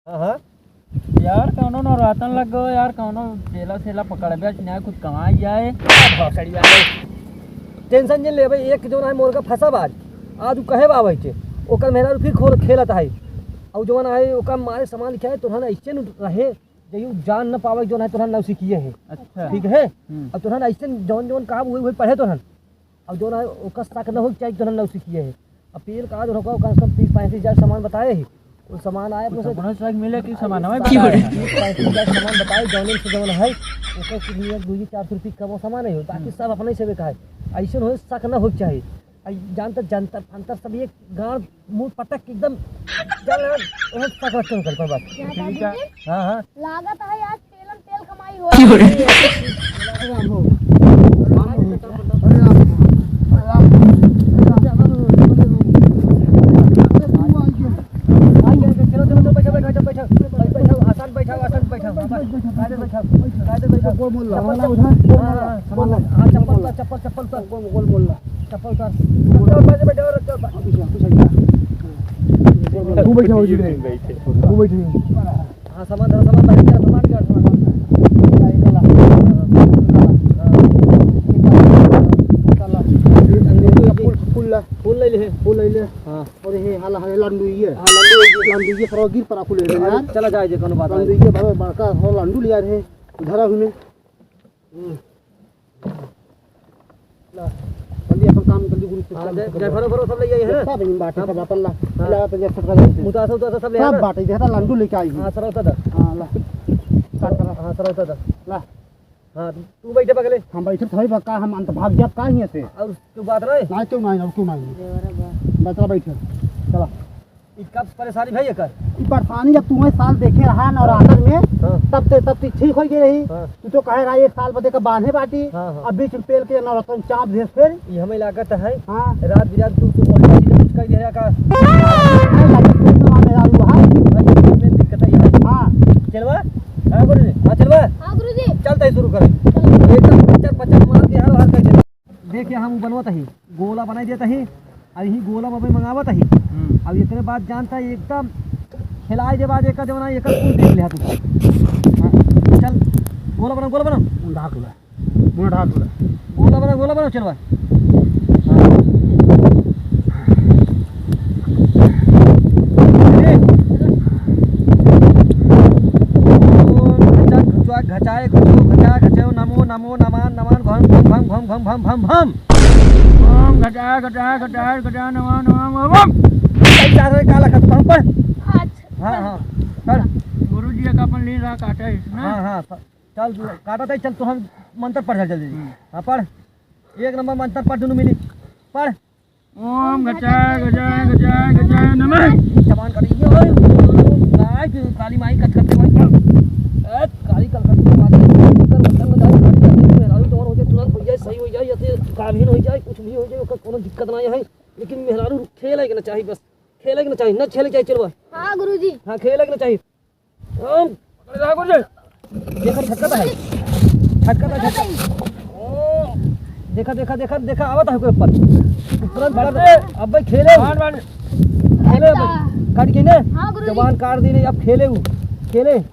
हाँ हाँ यार कौनो नवरातन लग गो यार, कौनो ठेला सेला पकड़ बे ना कुछ कमाई जाए। भौसड़ी वाले टेंशन जिन ले भाई। एक जो है मोर का फंसा बाज आज उ कहे बाबा के ओकर मेहरा फिर खोल खेलत है और जो है ओकर मारे सामान लिखा है तोहरा ऐसे न रहे जइयो जान न पावे जो है तोहरा नौ सीखिए है। अच्छा ठीक है अब तोहरा ऐसे जौन जौन कहा वही पढ़े तोहरा अब जो है ओकर शक न हो चाहिए तोहरा नौ सीखिए है। अब पेड़ का जो रोका कम से कम 30-35 सामान बताए है वो सामान आए अपने से मिले कि सामान हमें 30-35 सामान बताए जौन से जौन है ओकर कितनी 200-400 रुपये कम सामान है बाकी सब अपने से बेका है। ऐसे हो शक न हो चाहिए जानता जनता अंतर सब एक गाँव मुँह पटक एकदम जल शक रखते कर बस। ठीक है। हाँ हाँ लागत है आज तेल कमाई हो फूल ले ले हां और ये हाला है लंडू ये थोड़ा गिर पड़ा फूल है यार चला जाए जे कोनो बात लंडू ये भाई बड़का हो लंडू लिया है धरा हुने ला जल्दी अपन काम जल्दी गुरु से हां जय भरो सब ले आई है सब इन बाटे सब अपन ला ला पे जैसे कर मुतासा सब ले सब बाटे देखा लंडू लेके आई हां सर होता था हां ला काट कर हां सर होता था ला हाँ तू बैठे बगले हम बैठे थे बका हम अंत भाग जात का ही से और तू बात रहे ना क्यों नहीं बता बैठे चला कब परेशानी भाई कर ई परेशानी जब तुम्हें साल देखे रहा नवरात्र में तब ठीक हो गई रही। तू तो कहे रहा 1 साल बदे का बांधे बाटी अब बीच में पेल के नवरात्र में चाप दे फिर ये हमें लागत है हां रात बिरात तू पॉलिसी ने कुछ कर दिया का में दिक्कत है यार। हां चलवा हां गुरुजी हां चलवा हां गुरुजी चलता है शुरू करें एकदम 50 मार के हर कर दे। देखिए हम बनवत ही गोला बनाई देता ही और यही गोला में मंगावत ही अब इतने बात जानता है एकदम खिलाए जे बाद एक जमाना एक कौन देख ले तू चल गोला बना ढाक ला गोला बना चलवा घचाए घचा नमो नमो नमान नमान घम घम घम घम ओम घटा नमः नमः काला खत हम पर अच्छा हां हां चल गुरुजी का अपन लीन रहा काटा है ना। हां हां चल काटा दे चल तू हम मंत्र पढ़ जल्दी हां पढ़ 1 नंबर मंत्र पढ़ दोनों मिली पढ़ ओम घटा नमः जवान करी ओए गाय काली माई कट माई काली कलकत्ते मारी उधर वतन में जाए मेहरारू तो हो जाए तुरंत हो जाए सही हो जाए या तो काम ही न हो जाए कुछ भी हो जाए ओकर कोनो दिक्कत ना है लेकिन मेहरारू खेले के ना चाहिए बस खेले के ना चाहिए न खेले चाहिए चलवा हां गुरुजी हां खेले के ना चाहिए ओम पकड़ रहा गुरुजी देखा झटका ओ देखा आवत है कोई ऊपर तुरंत बड़ा अब भाई खेले खेले काट के ने हां गुरुजी जवान काट दी नहीं अब खेले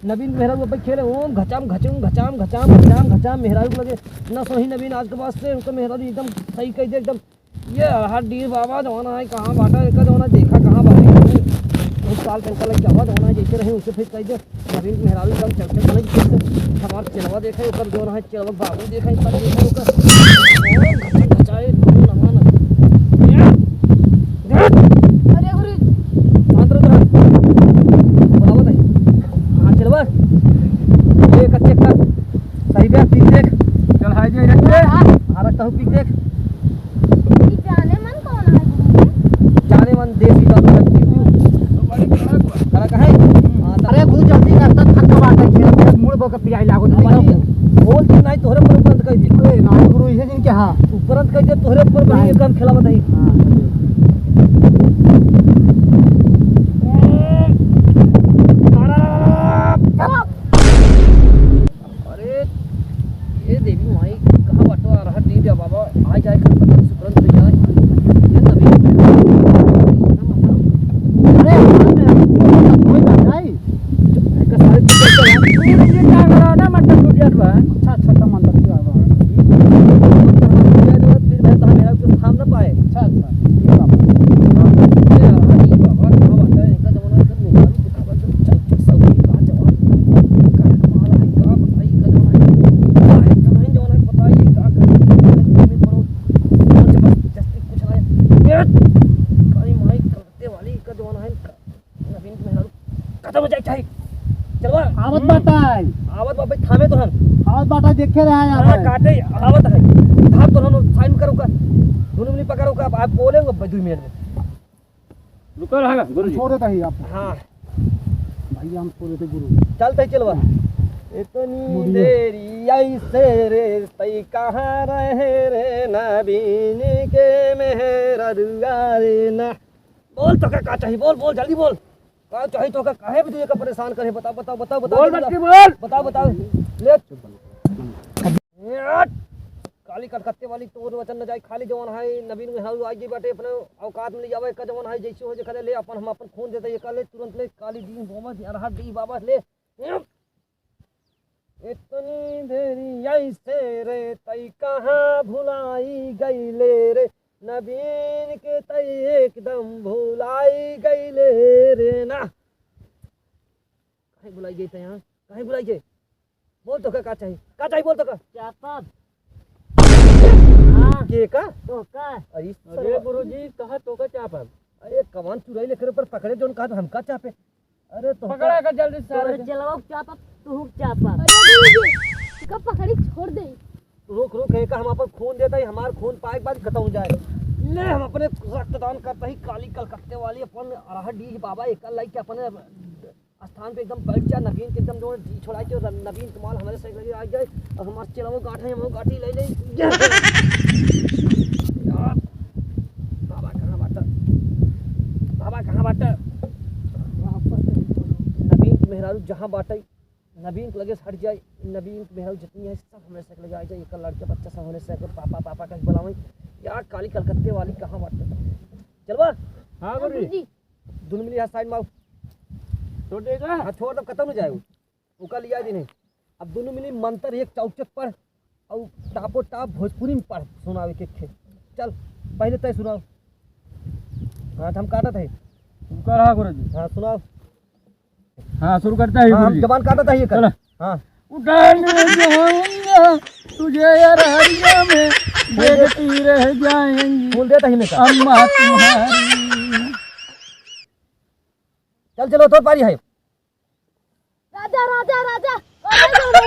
नवीन मेहरारू अब खेले ओम घचाम मेहरारू लगे ना सही नवीन आज के वास्ते उनका मेहरारू एकदम सही कह दे एकदम ये हड्डी बाबा जवाना है कहाँ बाटा एक जवाना देखा कहाँ बाटे उस साल का लग जावा जवाना जैसे रहे उसे फिर कह दे नवीन मेहरारू एकदम चलते हमार चलवा देखे ऊपर जो है चलवा बाबू देखे सब देखे ऊपर घचाए अरे गुरुजी शांत रहो बुलाओ नहीं हाँ चलवा एक अच्छे का सही पे पीक देख चल हाय जे रखता हूँ पीक देख ये जाने मन कौन है गुरुजी जाने मन देसी का करा कहे अरे गुरु जल्दी करता थक बाटे खेल मुड़ बो के पियाई लागो बोल दिन नहीं तोहरे पर उपरंत कह दी ए ना गुरु ये दिन के हां उपरंत कह दे तोहरे पर बड़ी एकदम खेला बताई अरे ये देवी माई कहां बाटो आ रहा दी बाबा आ जाए कर पता सुपरंत पे जाए ये नवीन अरे कोई बात नहीं जाए चाहिए चलवा आवत बाटाई आवत बाबा थामे तो हन आवत बाटा देखे रहा है हां यहाँ काटे आवत है धाप तो हन साइन करो का दोनों मिली पकड़ो का आप बोले 2 मिनट में रुको रहा गुरुजी छोड़ देता ही आप हां भैया हम छोड़ देते गुरु चलते चलवा इतनी देरी ऐसे रे तई कहाँ रहे रे नबीन के मेहरा दुआरे ना बोल तो का चाहिए बोल बोल जल्दी बोल का चाहिए तो का काहे भी तुझे का परेशान करे बताओ बताओ बताओ बताओ बोल बच्ची बोल बताओ बताओ ले यार, काली कलकत्ते वाली तोर वचन न जाए खाली जवान है नवीन में हाउ आई बाटे अपने औकात में ले जावे का जवान है जैसे हो जे करे ले अपन हम अपन खून देते ये ले तुरंत ले काली दी बाबा अरहर दी बाबा ले इतनी देरी ऐसे रे तई कहाँ भुलाई गई ले रे नवीन के तई एकदम भुलाई गई ले रे ना काहे बुलाई गई थे यहाँ काहे बुलाई गई बोल तो का चाहिए बोल तो का चापा के का तो का अरे अरे गुरुजी कहा तो का चापा अरे कमान चुराई लेकर पर पकड़े जोन कहा तो हमका चापे अरे तो पकड़ा कर जल्दी सारे चलाओ चापा तू चापा अरे गुरुजी का पकड़ी छोड़ दे रुक रुक है का हम अपन खून देता ही हमार खून पाए बाद खत्म हो जाए ले हम अपने रक्तदान करता ही काली कलकत्ते वाली अपन अरहर डी बाबा एक लाई के अपने स्थान पे एकदम बैठ जा नवीन के एकदम जो डी छोड़ाई जो नवीन कमाल हमारे साइड लगे आ जाए और हमारे चलाओ गाठे हम गाठी ले ले यार बाबा कहाँ बाटा नवीन के मेहरारू जहाँ बाटे नवीन के लगे से हट जाए नवीन के मेहरारू जितनी है सब हमारे साइड लगे आ जाए एक लड़के बच्चा सब होने से पापा पापा का बुलावे यार काली कलकत्ते वाली कहाँ बाटे चलवा हां गुरुजी दोनों मिली हाथ साइड माओ छोड़ देगा हाँ छोड़ तब खत्म हो जाए वो कल लिया दिन अब दोनों मिली मंत्र एक चौचक पढ़ और टापो टाप भोजपुरी में पढ़ सुनावे के खे चल पहले तय सुनाओ हाँ हम काटा थे रुको रहा गुरुजी हाँ सुनाओ हाँ शुरू करता है हाँ, हम गुरुजी जबान काटा था ये चलो। कल हाँ उठाने जाऊंगा तुझे यार हरिया में देखती रह जाएंगी बोल देता ही मैं का अम्मा तुम्हारी चल चलो तो पारी है राजा राजा राजा अरे गुरुजी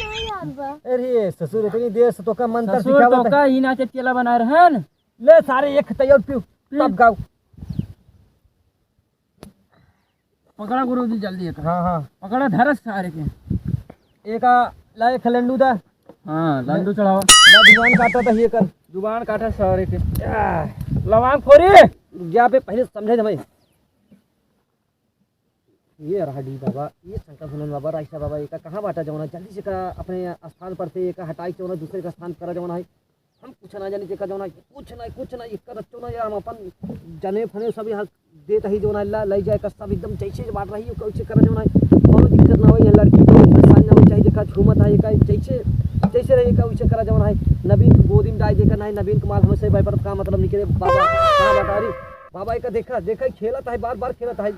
नहीं याद बा अरे ससुर इतनी देर से तो का मंत्र ससुर सिखावा तो का ही नाचे चेला बना रहन ले सारे एक तैयार पियो तब गाओ पकड़ा गुरुजी जल्दी एक हाँ हाँ पकड़ा धरस सारे के एक लाए खलेंडू दा हाँ लड्डू चढ़ाओ जबान काटा था ये कल जुबान काटा सारे के लवांग फोरी जा पे पहले समझे जमाई ये रहा डी बाबा ये शंकर भुवन बाबा राइसा बाबा एक कहाँ बाटा जवाना जल्दी से का अपने स्थान पर से एक हटाई के दूसरे का स्थान करा जवाना है हम कुछ ना जाने का जवाना कुछ ना एक का रचो ना यार हम अपन जने फने सब यहाँ देता ही जवाना अल्लाह ले जाए का सब एकदम जैसे बांट रही है कैसे करा जवाना है कोनो दिक्कत ना हो ये लड़की को परेशान ना हो चाहिए देखा झूमत है का जैसे जैसे रहे का वैसे करा जवाना है नवीन को गोदी में डाल देकर ना है नवीन कुमार हमेशा भाई पर का मतलब निकले बाबा कहाँ बाटा रही बाबा एक देखा देखा खेलता है बार खेलता है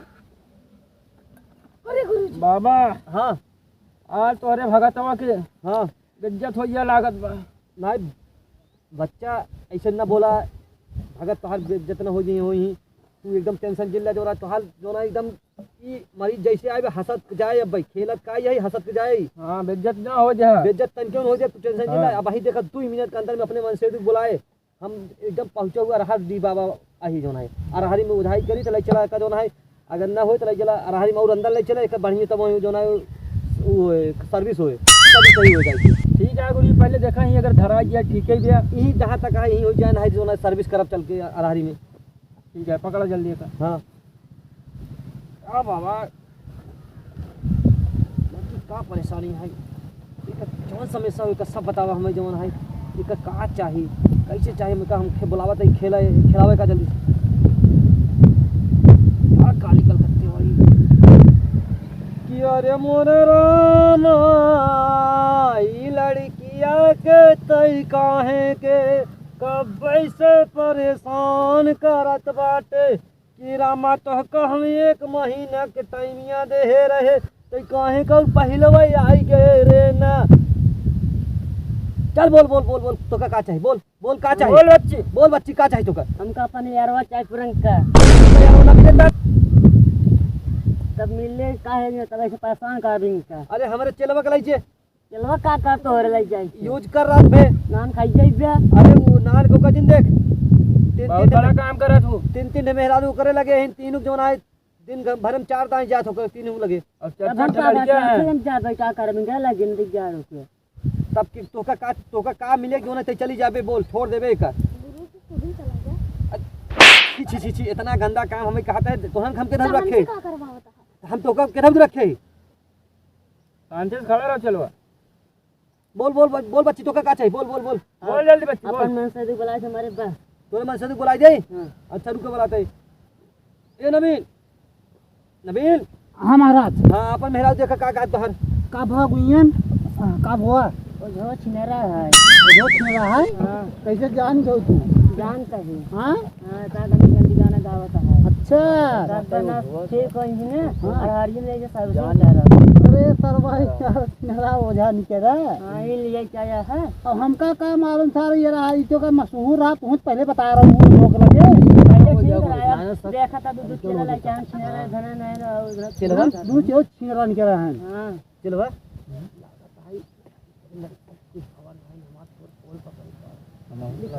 अरे गुरुजी बाबा हाँ आज तोहरे भगतवा के हाँ गज्जत होइया लागत बा नहीं बच्चा ऐसे ना बोला भगत तोहार जितना हो जी हो ही तू एकदम टेंशन जिल्ला जो रहा तोहार जो ना एकदम ई मरीज जैसे आए हंसत जाए अब भाई खेलत का यही हंसत के जाए हाँ बेइज्जत ना हो जा बेइज्जत तन क्यों हो जाए तू टेंशन जिल्ला अब ही देखा 2 मिनट के अंदर में अपने मन से बुलाए हम एकदम पहुंचा हुआ रहा डी बाबा आही जो है अरहरी में उधाई करी तो ले चला का जो है अगर ना हो तो ले चला अरहरी में और अंदर ले चला एक बढ़िया तब जो है वो सर्विस होए तब सही हो जाएगी ठीक है गुरुजी पहले देखा ही अगर धरा गया ठीक है भैया यही जहाँ तक है यही हो जाए ना जो ना सर्विस करब चल के अरहरी में ठीक है पकड़ा जल्दी एक हाँ आ बाबा का परेशानी है जौन समस्या हो सब बतावा हमें जौन है एक का चाहिए कैसे चाहिए मैं हम बुलावा तो खिलावे का जल्दी आ काली कलकत्ते वाली कि अरे मोर रामा ई लड़किया के तई काहे के कब से परेशान करत बाटे कि रामा तो हम 1 महीना के टाइमिया दे रहे तो काहे का पहलवा आई गए रे ना चल बोल बोल बोल बोल तो का चाहिए बोल बोल का चाहिए बोल बच्ची बोल बच्ची का चाहिए तो का हमका अपन यारवा चाय पुरंग का काहे ने तब ऐसे परेशान कर रही का अरे हमारे चेलवा कलाई छे चलवा का कर तो रे लग जाई यूज कर रात में नान खाई जाई बे अरे वो नान को कजिन देख बहुत बड़ा काम करा तू। तीन मेहरारू करे लगे हैं तीनों जवन आए दिन भर में 4 दाएं जात होकर तीनों लगे अब अब चार हम लड़कियां हैं। हम जा भाई का कर में गला जिंदगी जा रुके तब कि तोका का मिले क्यों ना ते चली जाबे बोल छोड़ देबे का गुरु तू खुद ही चला जा। छी इतना गंदा काम हमें कहता है तो हम के तो धर रखे हमसे का करवावता है? हम तो के धर रखे शांति से खड़ा रहो चलवा। बोल बच्ची तो का चाहिए बोल बोल जल्दी बच्ची बोल। अपन मन से दू बोला हमारे बा तोरे मन से तो बुलाई दे हां अच्छा रुक बुलाते ए नबील हाँ महाराज हाँ अपन मेहराज देखा का तोहर का भा गुइयन का भवा ओ जो छिनेरा है वो छेड़ा है हां कैसे जान जाऊ तू जान कहे हाँ हां ता गंदी गाना गावता है अच्छा गाना ठीक है ने हाँ। और हरियन ले जो सब जा रहा अरे सरवा यार छेड़ा ओझा निकल रहा हां ये लिए चाया है अब हमका का मालूम था ये रहा इतो का मशहूर रहा पहुंच पहले बता रहा हूँ लोग लगे पहले ठीक रहा देखा था दूध चला ला चांद छिनेरा धना नहीं चलवा दूध चो छीनरा निकल रहा है हां चलवा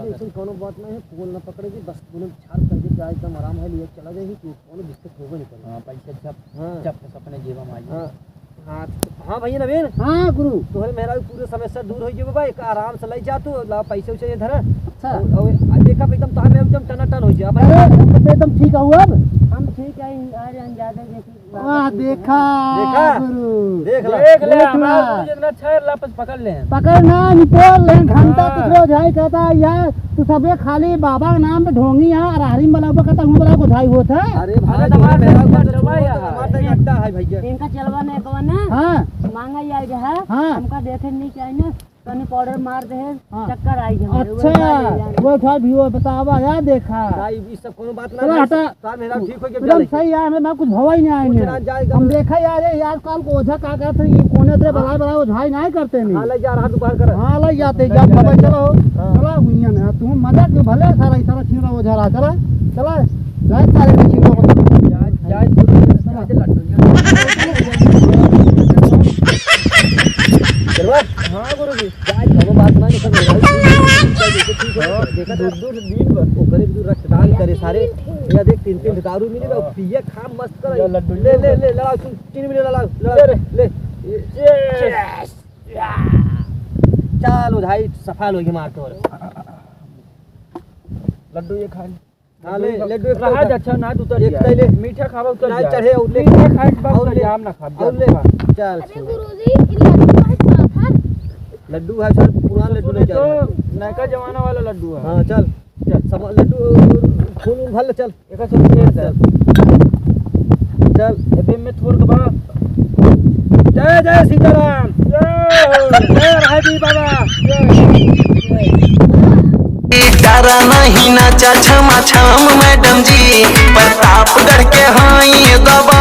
लेकिन कोनो बात नहीं है फोन ना पकड़ेगी बस तूने झाड़ कर दे जाए एकदम आराम है लिए चला जाएगी तू कोनो दिक्कत होगा नहीं करेगा हाँ पैसे छप हाँ छप अपने जेब में आई। हाँ हाँ हाँ भैया नवीन हाँ गुरु तोहरे मेहरा पूरे समस्या दूर हो गई बाबा एक आराम से ले जा तू ला पैसे उसे ये धर अच्छा और देखा एकदम तार में एकदम टनाटन हो जा भाई अरे एकदम ठीक है अब हम ठीक है आज हम ज्यादा जैसी वाह देखा देखा? गुरु देख ला देख ले देख हमारा ला। गुरु जितना अच्छा है लापस पकड़ ले। पकड़ना निपोल ले घंटा हाँ। कुछ जाए कहता यार तू सबे खाली बाबा के नाम पे ढोंगी यहाँ और हरी बलाबा कहता हूँ बला को धाई होता है अरे भाई अरे तोहरे दबा मेहरा दे, को दबा यार। हमारा गड्ढा है भैया इनका चलवा नहीं कवन हाँ मांगा आई है हाँ। हमका देखे नहीं चाहिए ना तनी पाउडर मार दे हाँ। चक्कर आई हमारे अच्छा वो था भी वो बतावा यार देखा भाई ये सब कोनो बात चलो ना हटा। तार मेहरा ठीक हो एकदम गया सही यार मैं कुछ भवा ही नहीं कुछ ना आएंगे जाएगा। हम देखा यार यार कल को ओझा का कहते ये कोने तेरे बड़ा बड़ा ओझाई नहीं करते हाँ नहीं ले जा रहा दुकान कर हाँ लग जाते जब खबर चलो हाँ। चला हुई ना तुम मजा क्यों भले सारा सारा छीना ओझा रहा चला चला जाए सारे में छीना चलवा हाँ गुरु जी। जाए कोनो बात ना सब मेहरा देखा दूर दिन वो गरीब दूर रक्तदान करे सारे या देख 3 दारू मिले ना पिए खा मस्त कर या लड्डू ले लड़ाओ 3 मिले लड़ाओ ले चलो भाई सफल हो गई मार तो लड्डू ये खा हाँ ले लड्डू एक रहा अच्छा ना उतर एक गया। ले ले। मीठा खावा उतर ना गया। चढ़े और ले मीठा खाए के बाद और उतर ले। जाम ना खा और ले चल अरे गुरुजी ये लड्डू है साफर लड्डू है सर पुराना लड्डू ले तो चल नयका जमाना वाला लड्डू है। हाँ चल सब लड्डू खून भर ले चल एक सब फेर दे चल एबे में थोर के बाद जय जय सीताराम जय हरी बाबा डरा नहीं नाचा छमा छम मैडम जी प्रतापगढ़ के हाई दबा